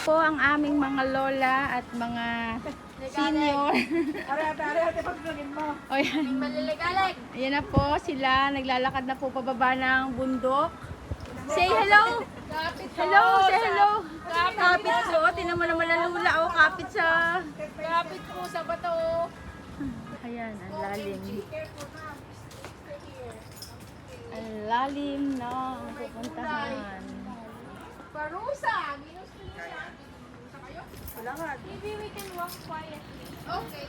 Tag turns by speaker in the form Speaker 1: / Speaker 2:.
Speaker 1: Po ang aming mga lola at mga senior. O yan. Ayan na po sila, naglalakad na po pababa ng bundok. Say hello! Hello! Say hello! Kapit po, tinan mo naman ang lula. O, kapit sa...
Speaker 2: Kapit po sa bato.
Speaker 1: Ayan, ang lalim. Ang lalim ng pupuntahan.
Speaker 2: Parusa! Minus po siya. Wala nga. Maybe we can walk quietly. Okay.